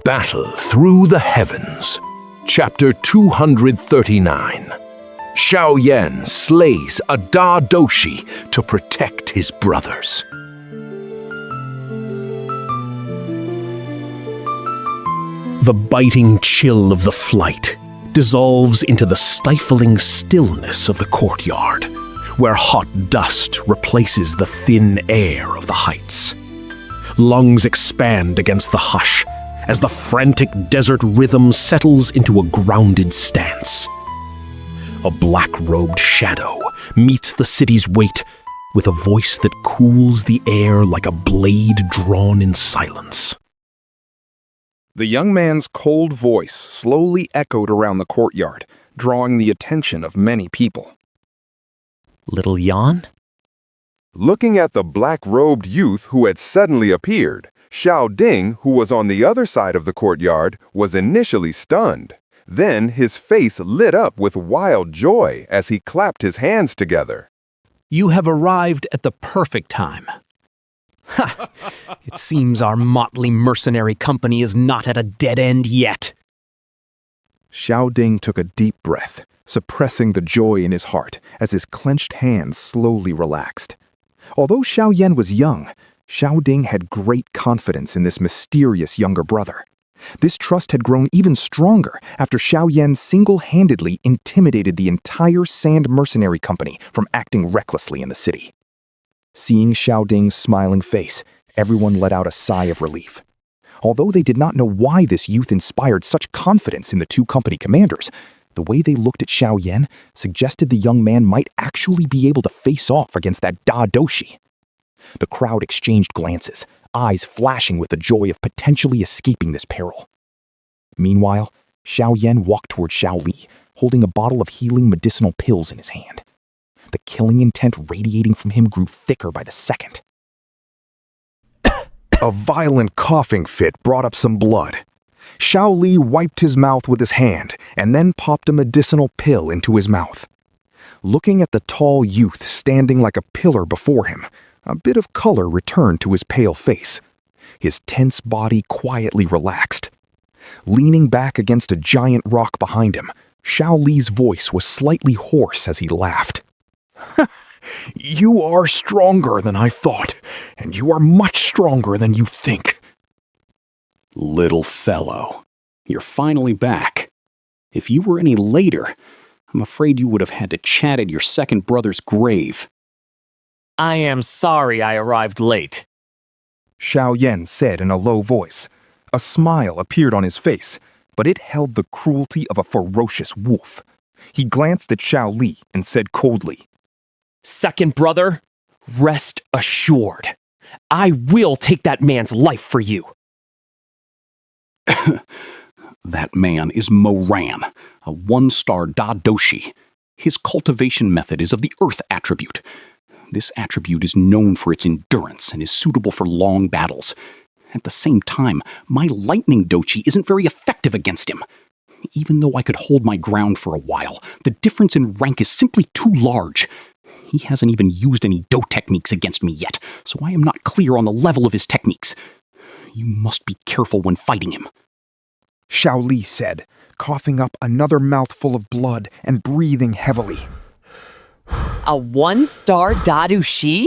Battle Through the Heavens. Chapter 239. Xiao Yan slays a Dou Qi to protect his brothers. The biting chill of the flight dissolves into the stifling stillness of the courtyard, where hot dust replaces the thin air of the heights. Lungs expand against the hush as the frantic desert rhythm settles into a grounded stance. A black-robed shadow meets the city's weight with a voice that cools the air like a blade drawn in silence. The young man's cold voice slowly echoed around the courtyard, drawing the attention of many people. Little Yan? Looking at the black-robed youth who had suddenly appeared, Xiao Ding, who was on the other side of the courtyard, was initially stunned. Then his face lit up with wild joy as he clapped his hands together. You have arrived at the perfect time. Ha! It seems our motley mercenary company is not at a dead end yet. Xiao Ding took a deep breath, suppressing the joy in his heart as his clenched hands slowly relaxed. Although Xiao Yan was young, Xiao Ding had great confidence in this mysterious younger brother. This trust had grown even stronger after Xiao Yan single-handedly intimidated the entire Sand Mercenary Company from acting recklessly in the city. Seeing Xiao Ding's smiling face, everyone let out a sigh of relief. Although they did not know why this youth inspired such confidence in the two company commanders, the way they looked at Xiao Yan suggested the young man might actually be able to face off against that Dou Qi. The crowd exchanged glances, eyes flashing with the joy of potentially escaping this peril. Meanwhile, Xiao Yan walked toward Xiao Li, holding a bottle of healing medicinal pills in his hand. The killing intent radiating from him grew thicker by the second. A violent coughing fit brought up some blood. Xiao Li wiped his mouth with his hand and then popped a medicinal pill into his mouth. Looking at the tall youth standing like a pillar before him, a bit of color returned to his pale face. His tense body quietly relaxed. Leaning back against a giant rock behind him, Xiao Li's voice was slightly hoarse as he laughed. You are stronger than I thought, and you are much stronger than you think. Little fellow, you're finally back. If you were any later, I'm afraid you would have had to chat at your second brother's grave. I am sorry I arrived late. Xiao Yan said in a low voice. A smile appeared on his face, but it held the cruelty of a ferocious wolf. He glanced at Xiao Li and said coldly, Second brother, rest assured. I will take that man's life for you. That man is Moran, a one-star Dou Qi. His cultivation method is of the earth attribute. This attribute is known for its endurance and is suitable for long battles. At the same time, my lightning Dou Qi isn't very effective against him. Even though I could hold my ground for a while, the difference in rank is simply too large. He hasn't even used any Dou techniques against me yet, so I am not clear on the level of his techniques. You must be careful when fighting him. Xiao Li said, coughing up another mouthful of blood and breathing heavily. A one-star Dou Qi?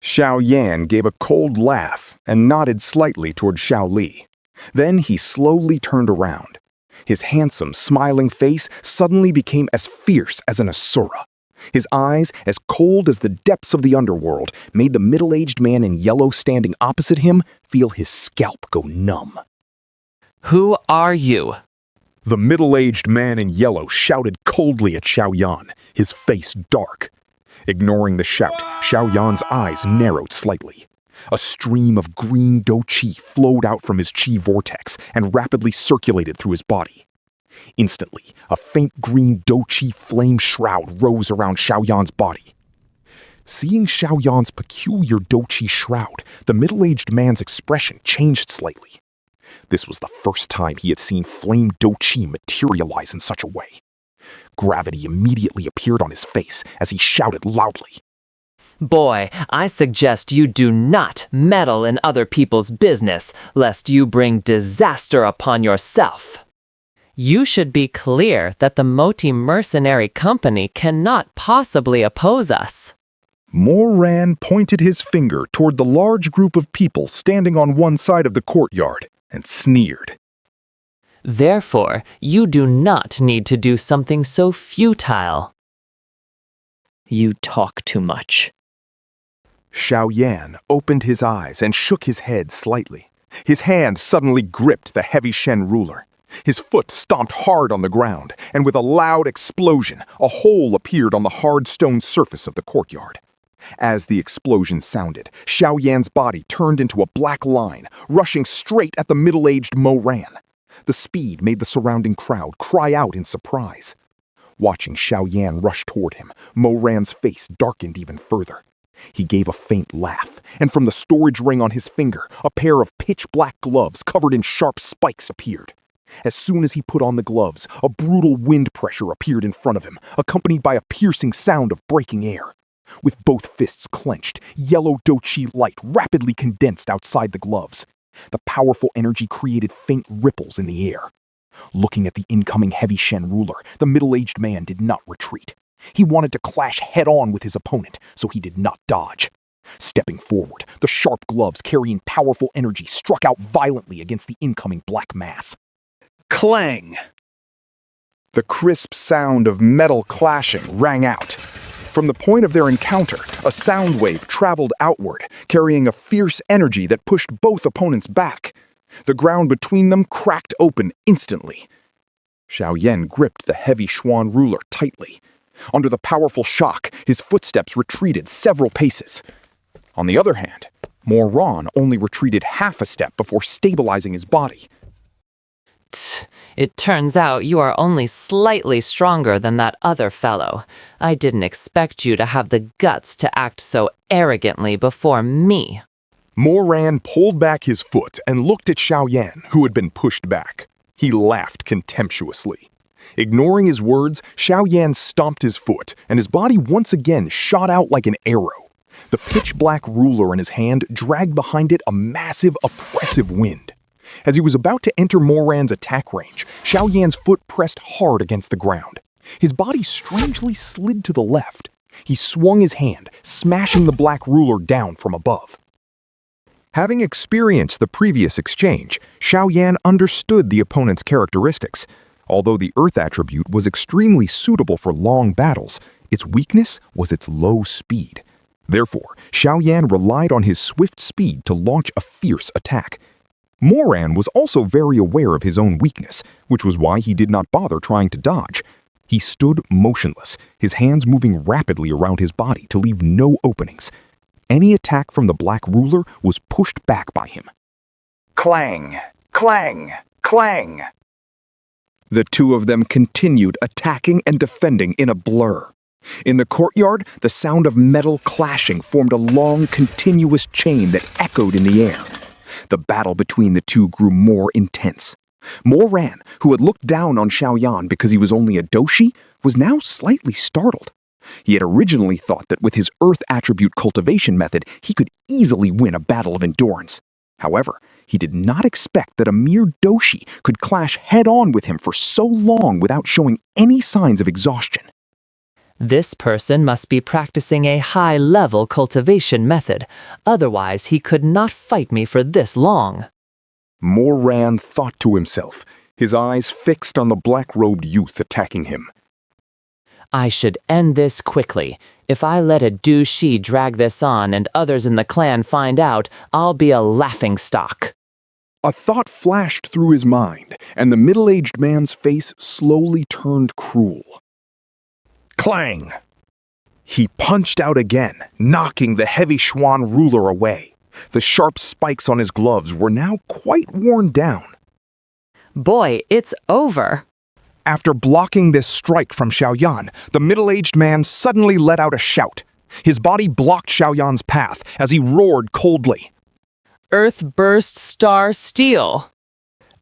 Xiao Yan gave a cold laugh and nodded slightly toward Xiao Li. Then he slowly turned around. His handsome, smiling face suddenly became as fierce as an asura. His eyes, as cold as the depths of the underworld, made the middle-aged man in yellow standing opposite him feel his scalp go numb. Who are you? The middle-aged man in yellow shouted coldly at Xiao Yan, his face dark. Ignoring the shout, Xiao Yan's eyes narrowed slightly. A stream of green Dou Qi flowed out from his Qi vortex and rapidly circulated through his body. Instantly, a faint green Dou Qi flame shroud rose around Xiao Yan's body. Seeing Xiao Yan's peculiar Dou Qi shroud, the middle-aged man's expression changed slightly. This was the first time he had seen flame Dou Qi materialize in such a way. Gravity immediately appeared on his face as he shouted loudly. Boy, I suggest you do not meddle in other people's business, lest you bring disaster upon yourself. You should be clear that the Moti mercenary company cannot possibly oppose us. Moran pointed his finger toward the large group of people standing on one side of the courtyard and sneered. Therefore, you do not need to do something so futile. You talk too much. Xiaoyan opened his eyes and shook his head slightly. His hand suddenly gripped the heavy Shen ruler. His foot stomped hard on the ground, and with a loud explosion, a hole appeared on the hard stone surface of the courtyard. As the explosion sounded, Xiaoyan's body turned into a black line, rushing straight at the middle-aged Moran. The speed made the surrounding crowd cry out in surprise. Watching Xiaoyan rush toward him, Moran's face darkened even further. He gave a faint laugh, and from the storage ring on his finger, a pair of pitch-black gloves covered in sharp spikes appeared. As soon as he put on the gloves, a brutal wind pressure appeared in front of him, accompanied by a piercing sound of breaking air. With both fists clenched, yellow Dou Qi light rapidly condensed outside the gloves. The powerful energy created faint ripples in the air. Looking at the incoming heavy Shen ruler, the middle-aged man did not retreat. He wanted to clash head-on with his opponent, so he did not dodge. Stepping forward, the sharp gloves carrying powerful energy struck out violently against the incoming black mass. Clang! The crisp sound of metal clashing rang out. From the point of their encounter, a sound wave traveled outward, carrying a fierce energy that pushed both opponents back. The ground between them cracked open instantly. Xiaoyan gripped the heavy Xuan ruler tightly. Under the powerful shock, his footsteps retreated several paces. On the other hand, Moran only retreated half a step before stabilizing his body. Tch, it turns out you are only slightly stronger than that other fellow. I didn't expect you to have the guts to act so arrogantly before me. Moran pulled back his foot and looked at Xiaoyan, who had been pushed back. He laughed contemptuously. Ignoring his words, Xiaoyan stomped his foot, and his body once again shot out like an arrow. The pitch-black ruler in his hand dragged behind it a massive, oppressive wind. As he was about to enter Moran's attack range, Xiaoyan's foot pressed hard against the ground. His body strangely slid to the left. He swung his hand, smashing the black ruler down from above. Having experienced the previous exchange, Xiaoyan understood the opponent's characteristics. Although the earth attribute was extremely suitable for long battles, its weakness was its low speed. Therefore, Xiaoyan relied on his swift speed to launch a fierce attack. Moran was also very aware of his own weakness, which was why he did not bother trying to dodge. He stood motionless, his hands moving rapidly around his body to leave no openings. Any attack from the black ruler was pushed back by him. Clang! Clang! Clang! The two of them continued attacking and defending in a blur. In the courtyard, the sound of metal clashing formed a long, continuous chain that echoed in the air. The battle between the two grew more intense. Moran, who had looked down on Xiaoyan because he was only a Dou Qi, was now slightly startled. He had originally thought that with his earth attribute cultivation method, he could easily win a battle of endurance. However, he did not expect that a mere Dou Qi could clash head-on with him for so long without showing any signs of exhaustion. This person must be practicing a high-level cultivation method, otherwise he could not fight me for this long. Moran thought to himself, his eyes fixed on the black-robed youth attacking him. I should end this quickly. If I let a Dou Qi drag this on and others in the clan find out, I'll be a laughingstock. A thought flashed through his mind, and the middle-aged man's face slowly turned cruel. Clang! He punched out again, knocking the heavy Xuan ruler away. The sharp spikes on his gloves were now quite worn down. Boy, it's over. After blocking this strike from Xiaoyan, the middle-aged man suddenly let out a shout. His body blocked Xiaoyan's path as he roared coldly. Earth burst star steel.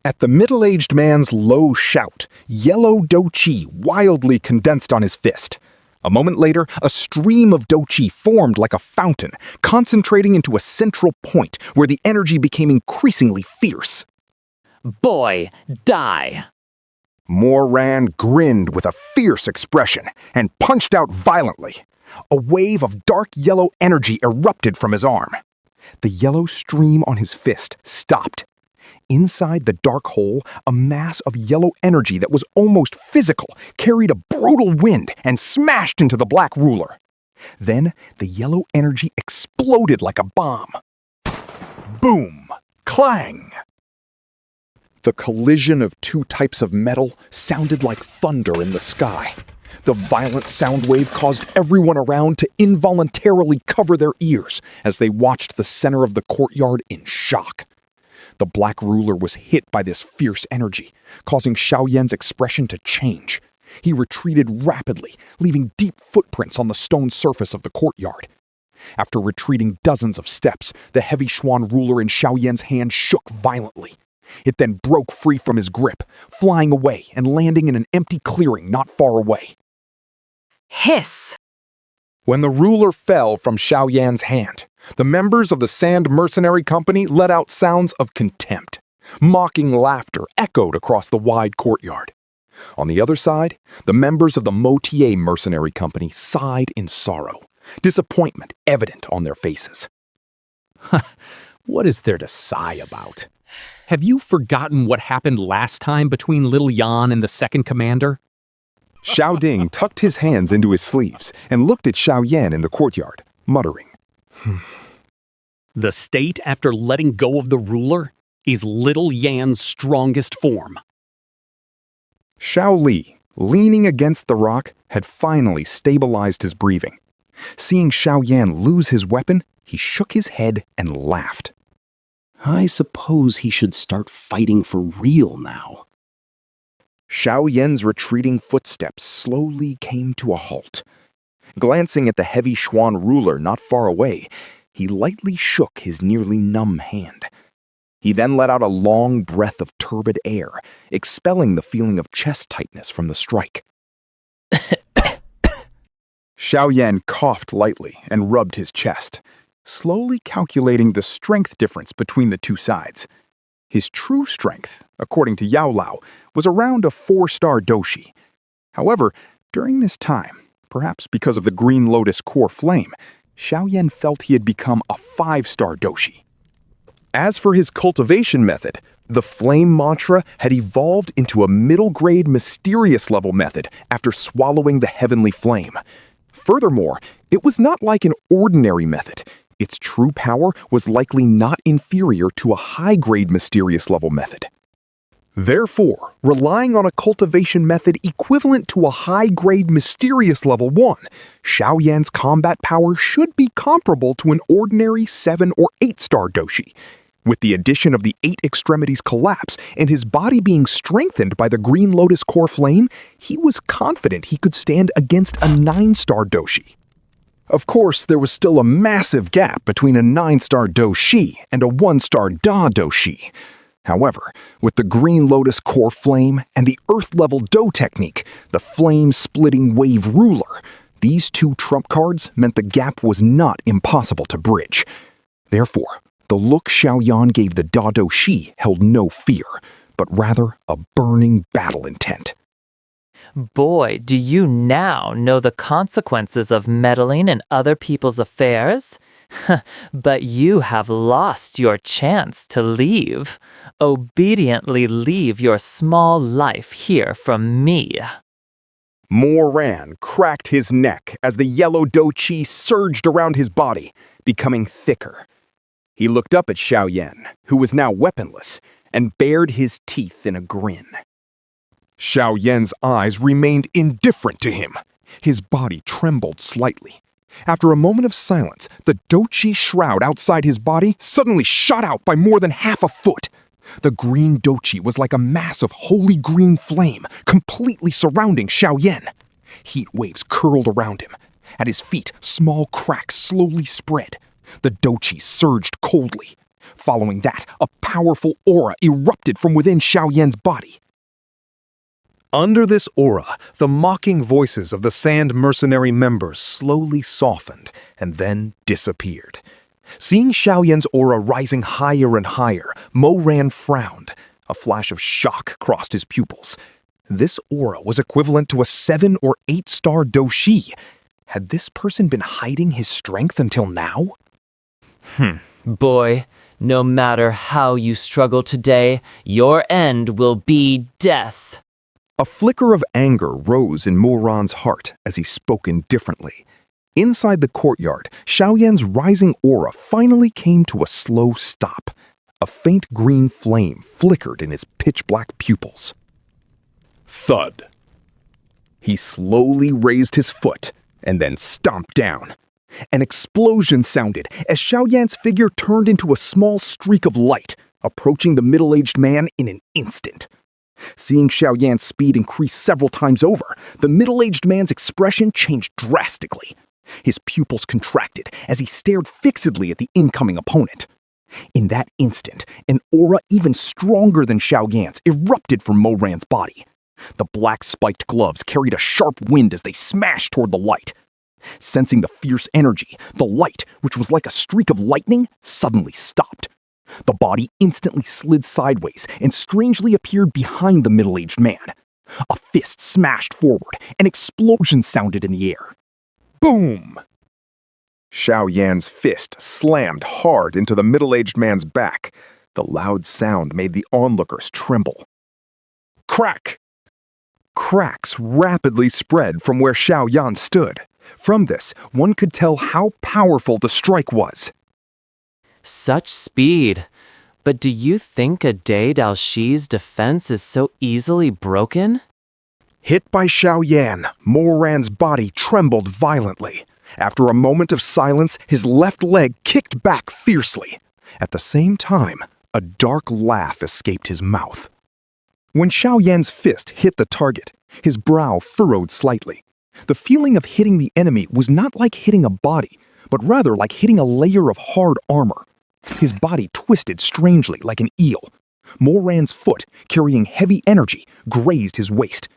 At the middle-aged man's low shout, yellow Dou Qi wildly condensed on his fist. A moment later, a stream of Dou Qi formed like a fountain, concentrating into a central point where the energy became increasingly fierce. Boy, die! Moran grinned with a fierce expression and punched out violently. A wave of dark yellow energy erupted from his arm. The yellow stream on his fist stopped. Inside the dark hole, a mass of yellow energy that was almost physical carried a brutal wind and smashed into the black ruler. Then the yellow energy exploded like a bomb. Boom! Clang! The collision of two types of metal sounded like thunder in the sky. The violent sound wave caused everyone around to involuntarily cover their ears as they watched the center of the courtyard in shock. The black ruler was hit by this fierce energy, causing Xiaoyan's expression to change. He retreated rapidly, leaving deep footprints on the stone surface of the courtyard. After retreating dozens of steps, the heavy Xuan ruler in Xiaoyan's hand shook violently. It then broke free from his grip, flying away and landing in an empty clearing not far away. Hiss! When the ruler fell from Xiaoyan's hand, the members of the Sand Mercenary Company let out sounds of contempt. Mocking laughter echoed across the wide courtyard. On the other side, the members of the Motier Mercenary Company sighed in sorrow, disappointment evident on their faces. What is there to sigh about? Have you forgotten what happened last time between Little Yan and the second commander? Xiao Ding tucked his hands into his sleeves and looked at Xiaoyan in the courtyard, muttering. The state after letting go of the ruler is Little Yan's strongest form. Xiao Li, leaning against the rock, had finally stabilized his breathing. Seeing Xiaoyan lose his weapon, he shook his head and laughed. I suppose he should start fighting for real now. Xiaoyan's retreating footsteps slowly came to a halt. Glancing at the heavy Xuan ruler not far away, he lightly shook his nearly numb hand. He then let out a long breath of turbid air, expelling the feeling of chest tightness from the strike. Xiaoyan coughed lightly and rubbed his chest, slowly calculating the strength difference between the two sides. His true strength, according to Yao Lao, was around a 4-star Dou Qi. However, during this time, perhaps because of the Green Lotus core flame, Xiaoyan felt he had become a 5-star Dou Qi. As for his cultivation method, the flame mantra had evolved into a middle-grade mysterious level method after swallowing the heavenly flame. Furthermore, it was not like an ordinary method. Its true power was likely not inferior to a high-grade mysterious level method. Therefore, relying on a cultivation method equivalent to a high-grade mysterious level 1, Xiaoyan's combat power should be comparable to an ordinary 7 or 8-star Dou Qi. With the addition of the 8 extremities collapse and his body being strengthened by the Green Lotus core flame, he was confident he could stand against a 9-star Dou Qi. Of course, there was still a massive gap between a 9-star Dou Qi and a 1-star Da Dou Qi. However, with the Green Lotus core flame and the Earth-level Dou technique, the flame-splitting wave ruler, these two trump cards meant the gap was not impossible to bridge. Therefore, the look Xiaoyan gave the Da Dou Qi held no fear, but rather a burning battle intent. Boy, do you now know the consequences of meddling in other people's affairs? But you have lost your chance to leave. Obediently leave your small life here from me. Moran cracked his neck as the yellow Dou Qi surged around his body, becoming thicker. He looked up at Xiaoyan, who was now weaponless, and bared his teeth in a grin. Xiaoyan's eyes remained indifferent to him. His body trembled slightly. After a moment of silence, the Dou Qi shroud outside his body suddenly shot out by more than half a foot. The green Dou Qi was like a mass of holy green flame, completely surrounding Xiaoyan. Heat waves curled around him. At his feet, small cracks slowly spread. The Dou Qi surged coldly. Following that, a powerful aura erupted from within Xiaoyan's body. Under this aura, the mocking voices of the Sand Mercenary members slowly softened and then disappeared. Seeing Xiao Yan's aura rising higher and higher, Mo Ran frowned. A flash of shock crossed his pupils. This aura was equivalent to a 7 or 8-star Dou Qi. Had this person been hiding his strength until now? Boy, no matter how you struggle today, your end will be death. A flicker of anger rose in Mo Ran's heart as he spoke indifferently. Inside the courtyard, Xiao Yan's rising aura finally came to a slow stop. A faint green flame flickered in his pitch-black pupils. Thud. He slowly raised his foot and then stomped down. An explosion sounded as Xiao Yan's figure turned into a small streak of light, approaching the middle-aged man in an instant. Seeing Xiao Yan's speed increase several times over, the middle-aged man's expression changed drastically. His pupils contracted as he stared fixedly at the incoming opponent. In that instant, an aura even stronger than Xiao Yan's erupted from Mo Ran's body. The black spiked gloves carried a sharp wind as they smashed toward the light. Sensing the fierce energy, the light, which was like a streak of lightning, suddenly stopped. The body instantly slid sideways and strangely appeared behind the middle-aged man. A fist smashed forward, an explosion sounded in the air. Boom! Xiao Yan's fist slammed hard into the middle-aged man's back. The loud sound made the onlookers tremble. Crack! Cracks rapidly spread from where Xiao Yan stood. From this, one could tell how powerful the strike was. Such speed. But do you think a Dou Qi's defense is so easily broken? Hit by Xiao Yan, Mo Ran's body trembled violently. After a moment of silence, his left leg kicked back fiercely. At the same time, a dark laugh escaped his mouth. When Xiao Yan's fist hit the target, his brow furrowed slightly. The feeling of hitting the enemy was not like hitting a body, but rather like hitting a layer of hard armor. His body twisted strangely like an eel. Mo Ran's foot, carrying heavy energy, grazed his waist.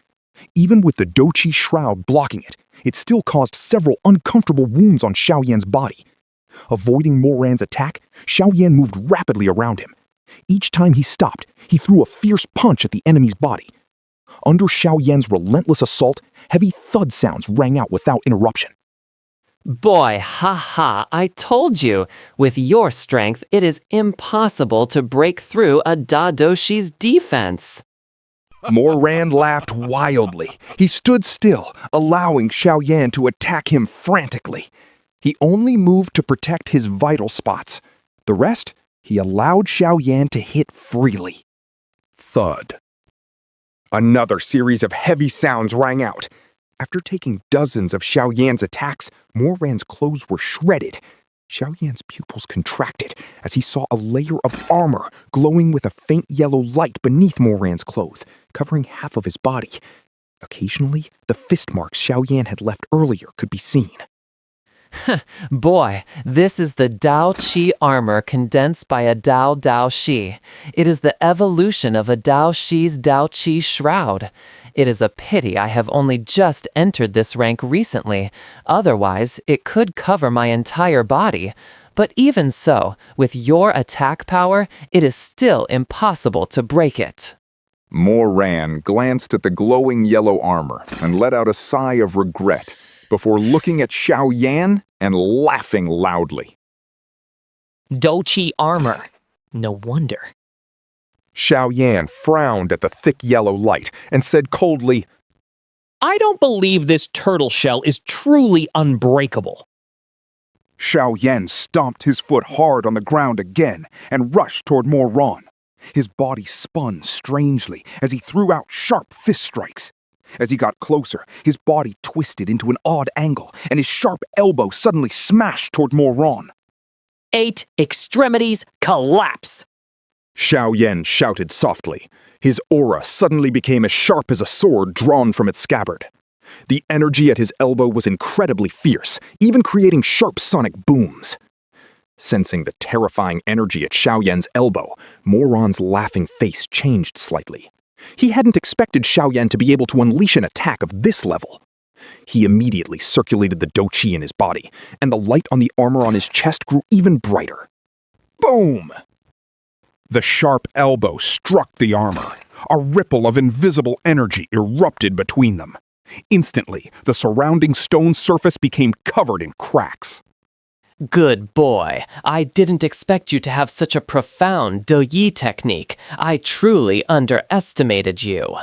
Even with the Dou Qi shroud blocking it, it still caused several uncomfortable wounds on Xiao Yan's body. Avoiding Mo Ran's attack, Xiao Yan moved rapidly around him. Each time he stopped, he threw a fierce punch at the enemy's body. Under Xiao Yan's relentless assault, heavy thud sounds rang out without interruption. Boy, haha, I told you. With your strength, it is impossible to break through a Dou Qi's defense. Mo Ran laughed wildly. He stood still, allowing Xiao Yan to attack him frantically. He only moved to protect his vital spots. The rest, he allowed Xiao Yan to hit freely. Thud. Another series of heavy sounds rang out. After taking dozens of Xiao Yan's attacks, Mo Ran's clothes were shredded. Xiao Yan's pupils contracted as he saw a layer of armor glowing with a faint yellow light beneath Mo Ran's clothes, covering half of his body. Occasionally, the fist marks Xiao Yan had left earlier could be seen. Boy, this is the Dou Qi armor condensed by a Dou Qi. It is the evolution of a Dou Qi's Dou Qi shroud. It is a pity I have only just entered this rank recently. Otherwise, it could cover my entire body. But even so, with your attack power, it is still impossible to break it. Mo Ran glanced at the glowing yellow armor and let out a sigh of regret before looking at Xiao Yan and laughing loudly. Dou Qi armor. No wonder. Xiao Yan frowned at the thick yellow light and said coldly, I don't believe this turtle shell is truly unbreakable. Xiao Yan stomped his foot hard on the ground again and rushed toward Mo Ran. His body spun strangely as he threw out sharp fist strikes. As he got closer, his body twisted into an odd angle, and his sharp elbow suddenly smashed toward Mo Ran. 8 extremities collapse. Xiao Yan shouted softly. His aura suddenly became as sharp as a sword drawn from its scabbard. The energy at his elbow was incredibly fierce, even creating sharp sonic booms. Sensing the terrifying energy at Xiao Yan's elbow, Mo Ran's laughing face changed slightly. He hadn't expected Xiaoyan to be able to unleash an attack of this level. He immediately circulated the Dou Qi in his body, and the light on the armor on his chest grew even brighter. Boom! The sharp elbow struck the armor. A ripple of invisible energy erupted between them. Instantly, the surrounding stone surface became covered in cracks. Good boy. I didn't expect you to have such a profound Dou Yi technique. I truly underestimated you.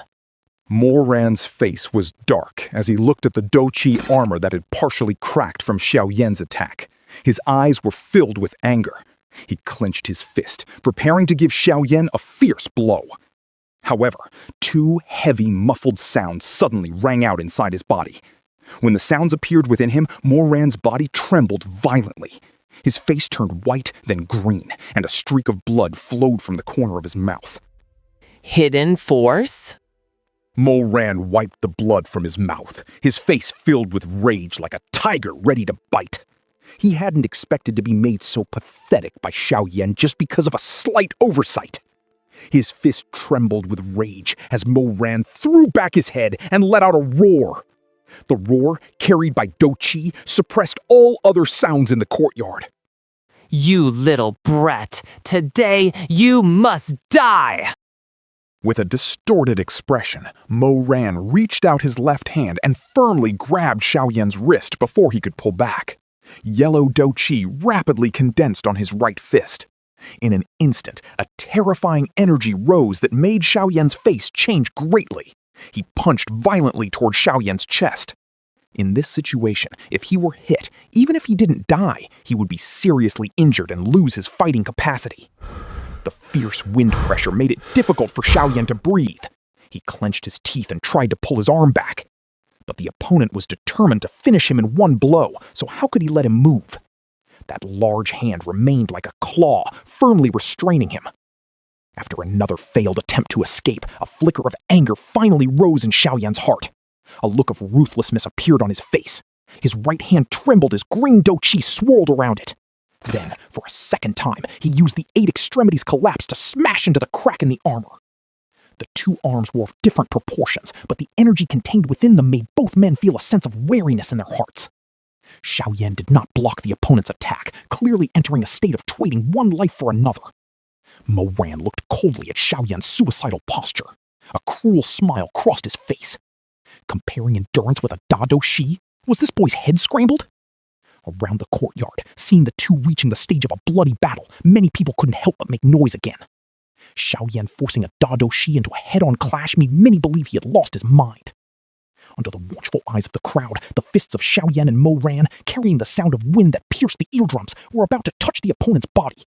Moran's face was dark as he looked at the Dou Qi armor that had partially cracked from Xiaoyan's attack. His eyes were filled with anger. He clenched his fist, preparing to give Xiaoyan a fierce blow. However, two heavy, muffled sounds suddenly rang out inside his body. When the sounds appeared within him, Moran's body trembled violently. His face turned white, then green, and a streak of blood flowed from the corner of his mouth. Hidden force? Moran wiped the blood from his mouth, his face filled with rage like a tiger ready to bite. He hadn't expected to be made so pathetic by Xiaoyan just because of a slight oversight. His fist trembled with rage as Moran threw back his head and let out a roar. The roar, carried by Dou Qi, suppressed all other sounds in the courtyard. You little brat, today you must die! With a distorted expression, Moran reached out his left hand and firmly grabbed Xiaoyan's wrist before he could pull back. Yellow Dou Qi rapidly condensed on his right fist. In an instant, a terrifying energy rose that made Xiaoyan's face change greatly. He punched violently toward Xiaoyan's chest. In this situation, if he were hit, even if he didn't die, he would be seriously injured and lose his fighting capacity. The fierce wind pressure made it difficult for Xiaoyan to breathe. He clenched his teeth and tried to pull his arm back. But the opponent was determined to finish him in one blow, so how could he let him move? That large hand remained like a claw, firmly restraining him. After another failed attempt to escape, a flicker of anger finally rose in Xiaoyan's heart. A look of ruthlessness appeared on his face. His right hand trembled as green Dou Qi swirled around it. Then, for a second time, he used the 8 extremities collapse to smash into the crack in the armor. The two arms were of different proportions, but the energy contained within them made both men feel a sense of wariness in their hearts. Xiaoyan did not block the opponent's attack, clearly entering a state of trading one life for another. Moran looked coldly at Xiaoyan's suicidal posture. A cruel smile crossed his face. Comparing endurance with a Dou Qi, was this boy's head scrambled? Around the courtyard, seeing the two reaching the stage of a bloody battle, many people couldn't help but make noise again. Xiaoyan forcing a Dou Qi into a head-on clash made many believe he had lost his mind. Under the watchful eyes of the crowd, the fists of Xiaoyan and Moran, carrying the sound of wind that pierced the eardrums, were about to touch the opponent's body.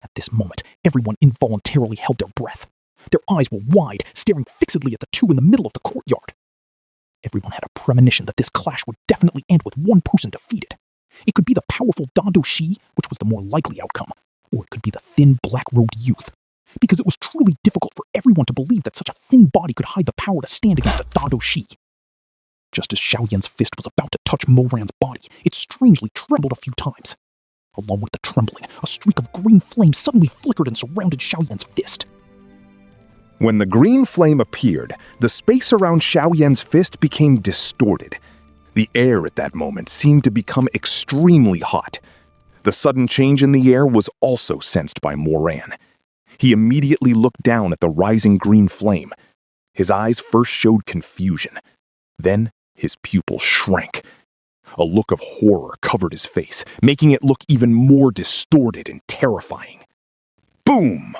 At this moment, everyone involuntarily held their breath. Their eyes were wide, staring fixedly at the two in the middle of the courtyard. Everyone had a premonition that this clash would definitely end with one person defeated. It could be the powerful Dou Qi, which was the more likely outcome, or it could be the thin, black-robed youth, because it was truly difficult for everyone to believe that such a thin body could hide the power to stand against a Dou Qi. Just as Xiaoyan's fist was about to touch Moran's body, it strangely trembled a few times. Along with the trembling, a streak of green flame suddenly flickered and surrounded Xiaoyan's fist. When the green flame appeared, the space around Xiaoyan's fist became distorted. The air at that moment seemed to become extremely hot. The sudden change in the air was also sensed by Moran. He immediately looked down at the rising green flame. His eyes first showed confusion. Then his pupils shrank. A look of horror covered his face, making it look even more distorted and terrifying. Boom!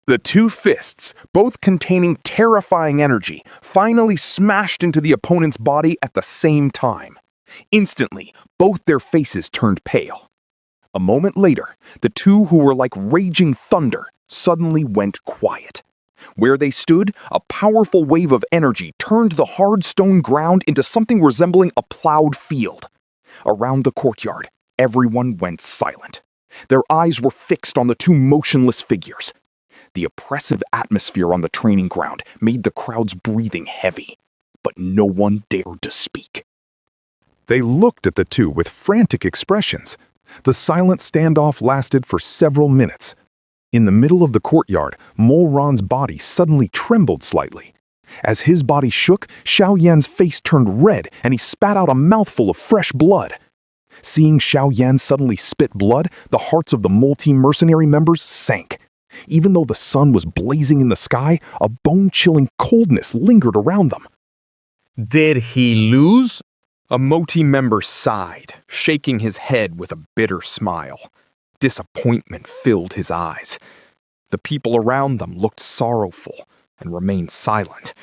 The two fists, both containing terrifying energy, finally smashed into the opponent's body at the same time. Instantly, both their faces turned pale. A moment later, the two who were like raging thunder suddenly went quiet. Where they stood, a powerful wave of energy turned the hard stone ground into something resembling a plowed field. Around the courtyard, everyone went silent. Their eyes were fixed on the two motionless figures. The oppressive atmosphere on the training ground made the crowd's breathing heavy, but no one dared to speak. They looked at the two with frantic expressions. The silent standoff lasted for several minutes. In the middle of the courtyard, Moran's body suddenly trembled slightly. As his body shook, Xiao Yan's face turned red and he spat out a mouthful of fresh blood. Seeing Xiao Yan suddenly spit blood, the hearts of the multi-mercenary members sank. Even though the sun was blazing in the sky, a bone-chilling coldness lingered around them. Did he lose? A Moti member sighed, shaking his head with a bitter smile. Disappointment filled his eyes. The people around them looked sorrowful and remained silent.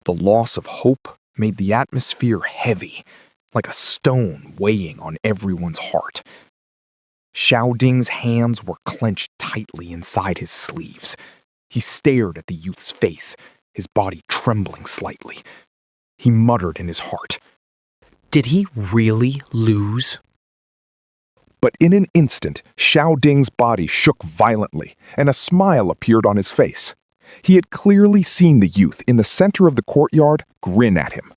The loss of hope made the atmosphere heavy, like a stone weighing on everyone's heart. Xiao Ding's hands were clenched tightly inside his sleeves. He stared at the youth's face, his body trembling slightly. He muttered in his heart, Did he really lose? But in an instant, Xiao Ding's body shook violently, and a smile appeared on his face. He had clearly seen the youth in the center of the courtyard grin at him.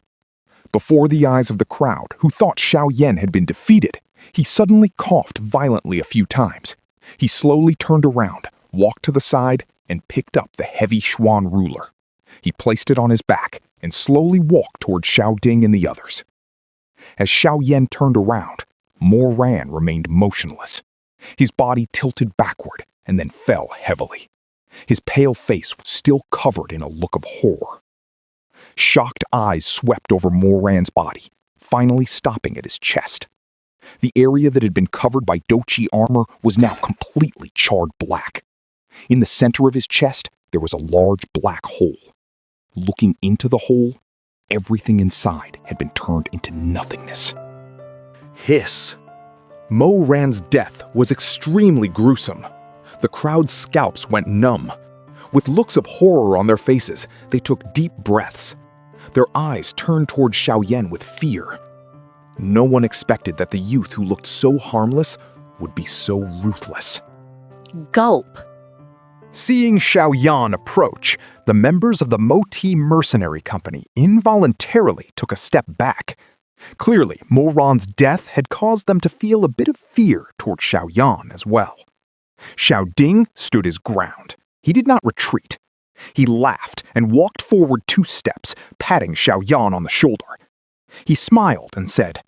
Before the eyes of the crowd, who thought Xiao Yan had been defeated, he suddenly coughed violently a few times. He slowly turned around, walked to the side, and picked up the heavy Xuan ruler. He placed it on his back and slowly walked toward Xiao Ding and the others. As Xiao Yan turned around, Moran remained motionless. His body tilted backward and then fell heavily. His pale face was still covered in a look of horror. Shocked eyes swept over Moran's body, finally stopping at his chest. The area that had been covered by Dou Qi armor was now completely charred black. In the center of his chest, there was a large black hole. Looking into the hole, everything inside had been turned into nothingness. Hiss. Moran's death was extremely gruesome. The crowd's scalps went numb. With looks of horror on their faces, they took deep breaths. Their eyes turned toward Xiao Yan with fear. No one expected that the youth who looked so harmless would be so ruthless. Gulp. Seeing Xiao Yan approach, the members of the Moti mercenary company involuntarily took a step back. Clearly, Moran's death had caused them to feel a bit of fear toward Xiao Yan as well. Xiao Ding stood his ground. He did not retreat. He laughed and walked forward 2 steps, patting Xiao Yan on the shoulder. He smiled and said,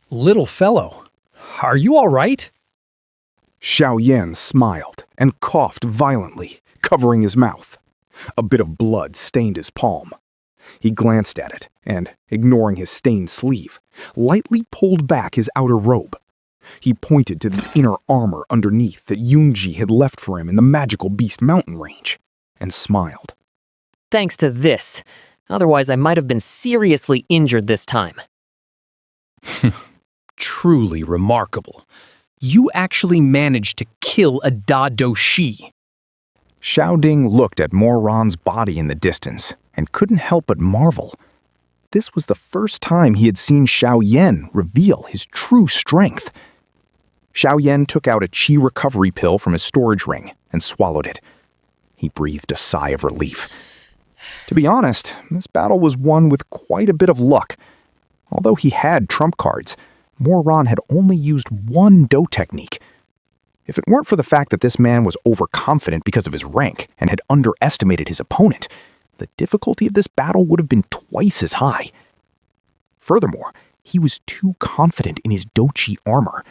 Little fellow, are you all right? Xiao Yan smiled and coughed violently, covering his mouth. A bit of blood stained his palm. He glanced at it and, ignoring his stained sleeve, lightly pulled back his outer robe. He pointed to the inner armor underneath that Yunji had left for him in the magical Beast Mountain range, and smiled. Thanks to this. Otherwise, I might have been seriously injured this time. Truly remarkable. You actually managed to kill a Dou Qi. Xiao Ding looked at Moran's body in the distance and couldn't help but marvel. This was the first time he had seen Xiao Yan reveal his true strength. Xiao Yan took out a Qi recovery pill from his storage ring and swallowed it. He breathed a sigh of relief. To be honest, this battle was won with quite a bit of luck. Although he had trump cards, Moran had only used one Dou technique. If it weren't for the fact that this man was overconfident because of his rank and had underestimated his opponent, the difficulty of this battle would have been twice as high. Furthermore, he was too confident in his Dou Qi armor.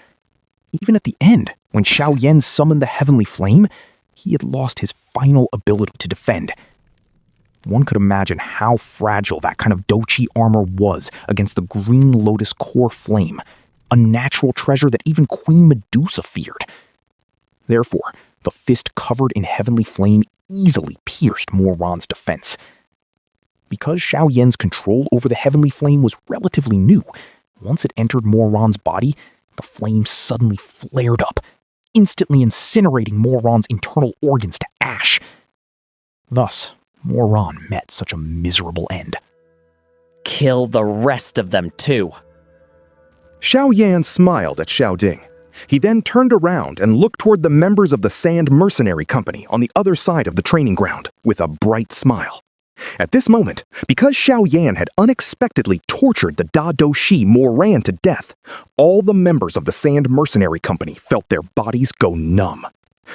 Even at the end, when Xiao Yan summoned the heavenly flame, he had lost his final ability to defend. One could imagine how fragile that kind of Dou Qi armor was against the green lotus core flame, a natural treasure that even Queen Medusa feared. Therefore, the fist covered in heavenly flame easily pierced Moran's defense. Because Xiao Yan's control over the heavenly flame was relatively new, once it entered Moran's body, the flame suddenly flared up, instantly incinerating Moran's internal organs to ash. Thus, Moran met such a miserable end. Kill the rest of them, too. Xiao Yan smiled at Xiao Ding. He then turned around and looked toward the members of the Sand Mercenary Company on the other side of the training ground with a bright smile. At this moment, because Xiao Yan had unexpectedly tortured the Dou Qi Moran to death, all the members of the Sand Mercenary Company felt their bodies go numb.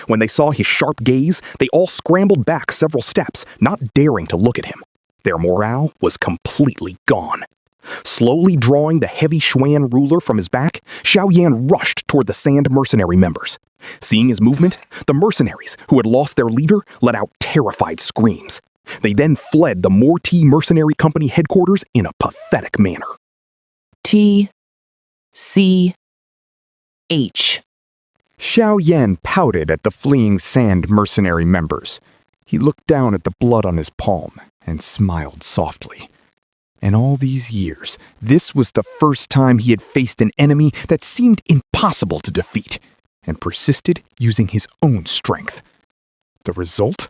When they saw his sharp gaze, they all scrambled back several steps, not daring to look at him. Their morale was completely gone. Slowly drawing the heavy Xuan ruler from his back, Xiao Yan rushed toward the Sand mercenary members. Seeing his movement, the mercenaries, who had lost their leader, let out terrified screams. They then fled the Morty Mercenary Company headquarters in a pathetic manner. T-C-H. Xiao Yan pouted at the fleeing Sand mercenary members. He looked down at the blood on his palm and smiled softly. In all these years, this was the first time he had faced an enemy that seemed impossible to defeat, and persisted using his own strength. The result?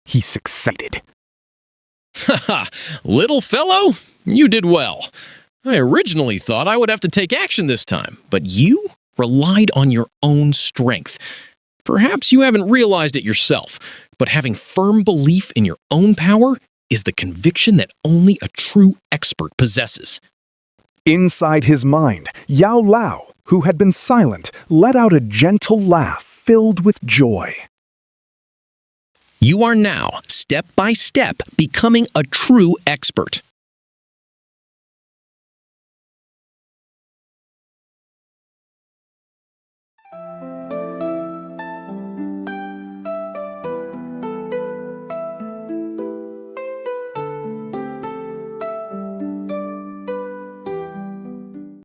He succeeded. Haha, little fellow, you did well. I originally thought I would have to take action this time, but you relied on your own strength. Perhaps you haven't realized it yourself, but having firm belief in your own power is the conviction that only a true expert possesses. Inside his mind, Yao Lao, who had been silent, let out a gentle laugh filled with joy. You are now, step by step, becoming a true expert.